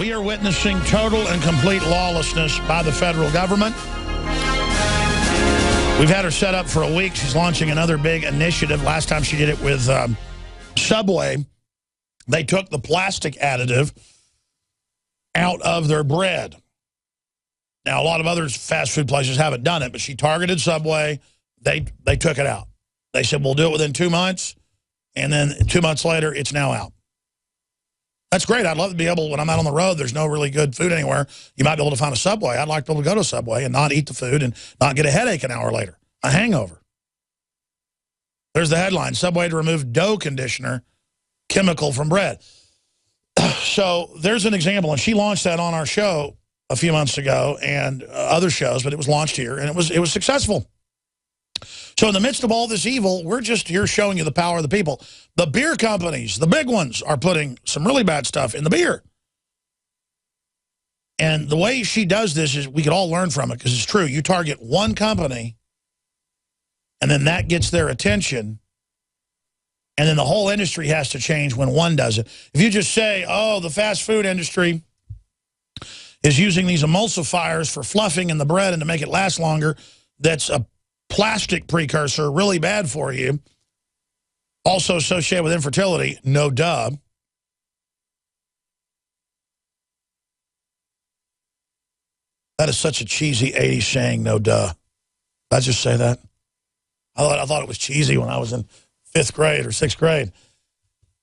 We are witnessing total and complete lawlessness by the federal government. We've had her set up for a week. She's launching another big initiative. Last time she did it with Subway. They took the plastic additive out of their bread. Now, a lot of other fast food places haven't done it, but she targeted Subway. They took it out. They said, we'll do it within 2 months. And then 2 months later, it's now out. That's great. I'd love to be able, when I'm out on the road, there's no really good food anywhere. You might be able to find a Subway. I'd like to be able to go to a Subway and not eat the food and not get a headache an hour later, a hangover. There's the headline, Subway to remove dough conditioner chemical from bread. So there's an example, and she launched that on our show a few months ago and other shows, but it was launched here, and it was successful. So in the midst of all this evil, we're just here showing you the power of the people. The beer companies, the big ones, are putting some really bad stuff in the beer. And the way she does this is we could all learn from it, because it's true. You target one company, and then that gets their attention, and then the whole industry has to change when one does it. If you just say, oh, the fast food industry is using these emulsifiers for fluffing in the bread and to make it last longer, that's a plastic precursor, really bad for you, also associated with infertility, no duh. That is such a cheesy 80s saying, no duh. Did I just say that? I thought it was cheesy when I was in 5th grade or 6th grade.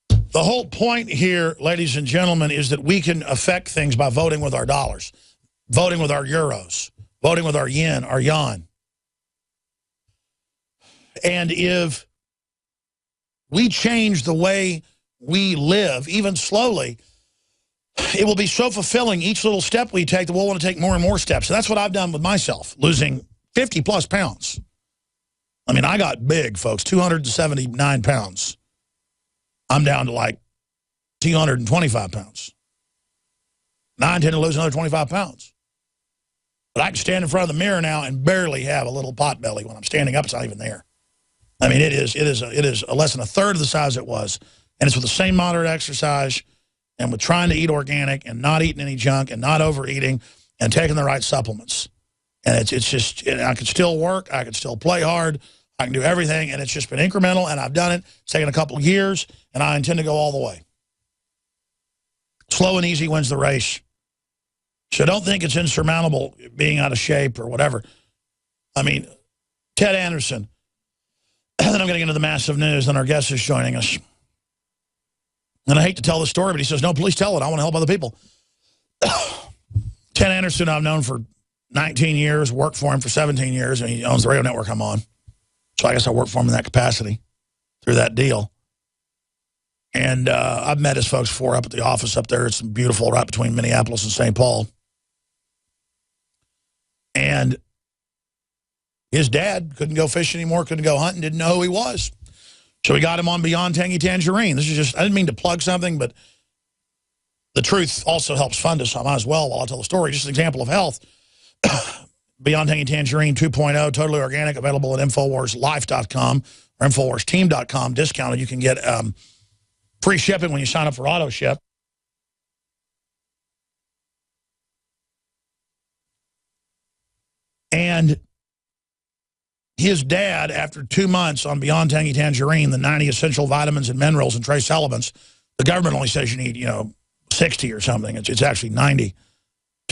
The whole point here, ladies and gentlemen, is that we can affect things by voting with our dollars, voting with our euros, voting with our yen, our yuan. And if we change the way we live, even slowly, it will be so fulfilling. Each little step we take, that we'll want to take more and more steps. So that's what I've done with myself, losing 50-plus pounds. I mean, I got big, folks, 279 pounds. I'm down to like 225 pounds. Now I intend to lose another 25 pounds. But I can stand in front of the mirror now and barely have a little pot belly. When I'm standing up, it's not even there. I mean, it is less than a third of the size it was. And it's with the same moderate exercise and with trying to eat organic and not eating any junk and not overeating and taking the right supplements. And it's just, I can still work. I can still play hard. I can do everything. And it's just been incremental, and I've done it. It's taken a couple of years, and I intend to go all the way. Slow and easy wins the race. So don't think it's insurmountable being out of shape or whatever. I mean, Ted Anderson. Then I'm going to get into the massive news, and our guest is joining us. And I hate to tell the story, but he says, no, please tell it. I want to help other people. Ted Anderson, I've known for 19 years, worked for him for 17 years, and he owns the radio network I'm on. So I guess I worked for him in that capacity through that deal. And I've met his folks before up at the office up there. It's beautiful, right between Minneapolis and St. Paul. And his dad couldn't go fishing anymore, couldn't go hunting, didn't know who he was. So we got him on Beyond Tangy Tangerine. This is just, I didn't mean to plug something, but the truth also helps fund us. I might as well, while I tell the story, just an example of health. Beyond Tangy Tangerine 2.0, totally organic, available at InfoWarsLife.com or InfoWarsTeam.com, discounted. You can get free shipping when you sign up for AutoShip. And his dad, after 2 months on Beyond Tangy Tangerine, the 90 essential vitamins and minerals and trace elements, the government only says you need, 60 or something. It's actually 90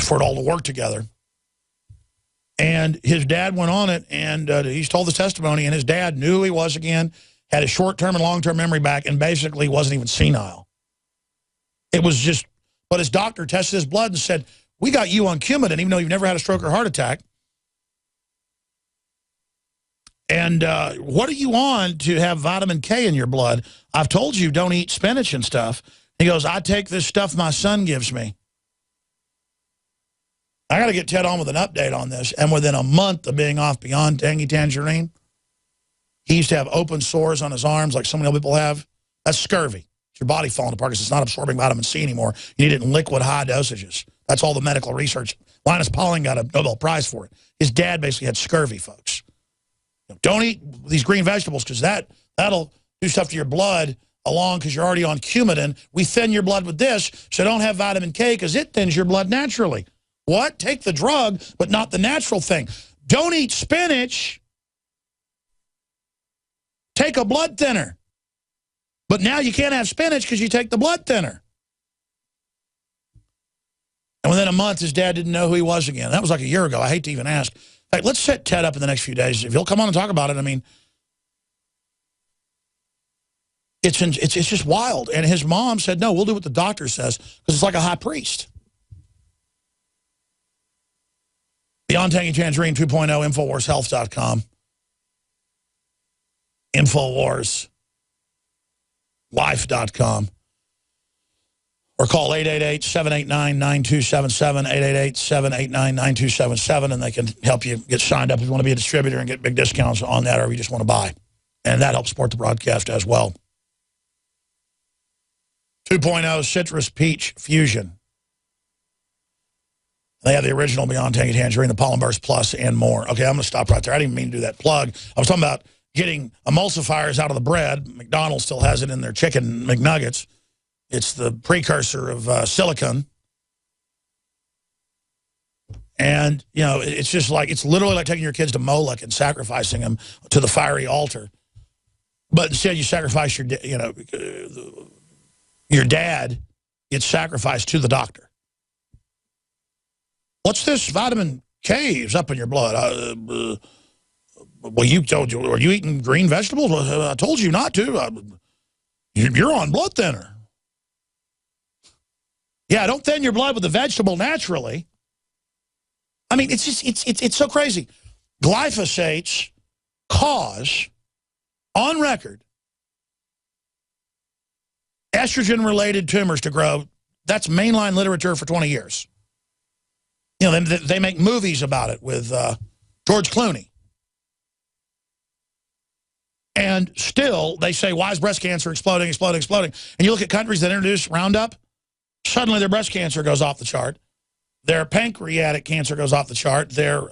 for it all to work together. And his dad went on it, and he's told the testimony, and his dad knew who he was again, had his short-term and long-term memory back, and basically wasn't even senile. It was just, but his doctor tested his blood and said, we got you on Coumadin, even though you've never had a stroke or heart attack. And what are you on to have vitamin K in your blood? I've told you don't eat spinach and stuff. He goes, I take this stuff my son gives me. I got to get Ted on with an update on this. And within a month of being off Beyond Tangy Tangerine, he used to have open sores on his arms like so many other people have. That's scurvy. It's your body falling apart because it's not absorbing vitamin C anymore. You need it in liquid high dosages. That's all the medical research. Linus Pauling got a Nobel Prize for it. His dad basically had scurvy, folks. Don't eat these green vegetables because that'll do stuff to your blood along because you're already on Coumadin. We thin your blood with this, so don't have vitamin K because it thins your blood naturally. What? Take the drug, but not the natural thing. Don't eat spinach. Take a blood thinner. But now you can't have spinach because you take the blood thinner. And within a month, his dad didn't know who he was again. That was like a year ago. I hate to even ask. In fact, let's set Ted up in the next few days. If he'll come on and talk about it, I mean, it's just wild. And his mom said, no, we'll do what the doctor says because it's like a high priest. Beyond Tangy Tangerine 2.0, InfoWarsHealth.com. InfoWarsLife.com. Or call 888-789-9277, 888-789-9277, and they can help you get signed up if you want to be a distributor and get big discounts on that, or if you just want to buy. And that helps support the broadcast as well. 2.0 Citrus Peach Fusion. They have the original Beyond Tangy Tangerine, the Pollen Burst Plus, and more. Okay, I'm going to stop right there. I didn't even mean to do that plug. I was talking about getting emulsifiers out of the bread. McDonald's still has it in their chicken McNuggets. It's the precursor of silicone. And, you know, it's just like, it's literally like taking your kids to Moloch and sacrificing them to the fiery altar. But instead you sacrifice your, you know, your dad gets sacrificed to the doctor. What's this vitamin K is up in your blood? Well, you told you, are you eating green vegetables? Well, I told you not to. You're on blood thinner. Yeah, don't thin your blood with the vegetable naturally. I mean, it's just it's so crazy. Glyphosates cause, on record, estrogen-related tumors to grow. That's mainline literature for 20 years. You know, they make movies about it with George Clooney. And still, they say, why is breast cancer exploding, exploding, exploding? And you look at countries that introduce Roundup, suddenly their breast cancer goes off the chart. Their pancreatic cancer goes off the chart. Their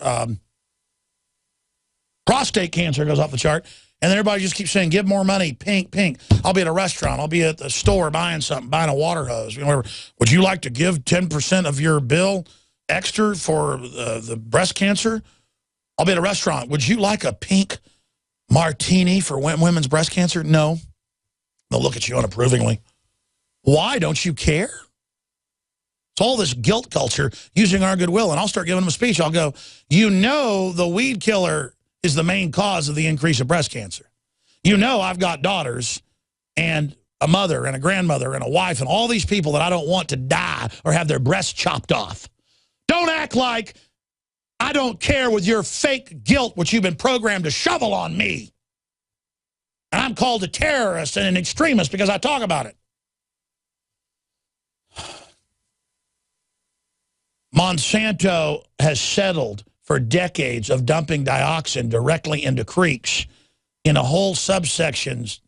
prostate cancer goes off the chart. And then everybody just keeps saying, give more money, pink, pink. I'll be at a restaurant. I'll be at the store buying something, buying a water hose. You know, would you like to give 10% of your bill extra for the breast cancer? I'll be at a restaurant. Would you like a pink martini for women's breast cancer? No. They'll look at you unapprovingly. Why? Don't you care? It's all this guilt culture using our goodwill. And I'll start giving them a speech. I'll go, you know the weed killer is the main cause of the increase of breast cancer. You know I've got daughters and a mother and a grandmother and a wife and all these people that I don't want to die or have their breasts chopped off. Don't act like I don't care with your fake guilt, which you've been programmed to shovel on me. And I'm called a terrorist and an extremist because I talk about it. Monsanto has settled for decades of dumping dioxin directly into creeks in a whole subsections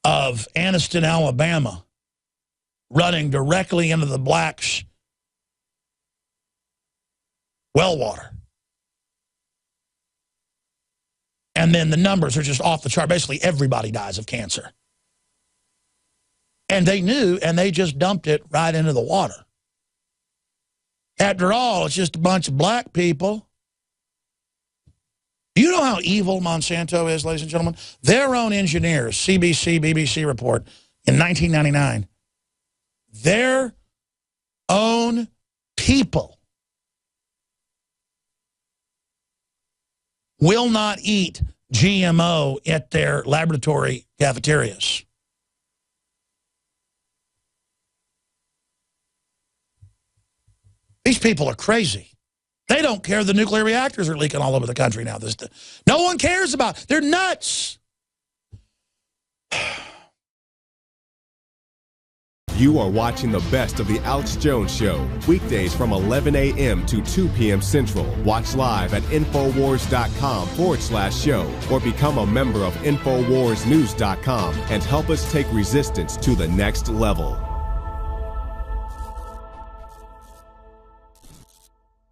of Anniston, Alabama, running directly into the blacks' well water. And then the numbers are just off the chart. Basically, everybody dies of cancer. And they knew, and they just dumped it right into the water. After all, it's just a bunch of black people. Do you know how evil Monsanto is, ladies and gentlemen? Their own engineers, CBC, BBC report, in 1999, their own people will not eat GMO at their laboratory cafeterias. These people are crazy. They don't care the nuclear reactors are leaking all over the country now. No one cares about it. They're nuts. You are watching the best of the Alex Jones Show, weekdays from 11 a.m. to 2 p.m. Central. Watch live at Infowars.com/show or become a member of InfoWarsNews.com and help us take resistance to the next level.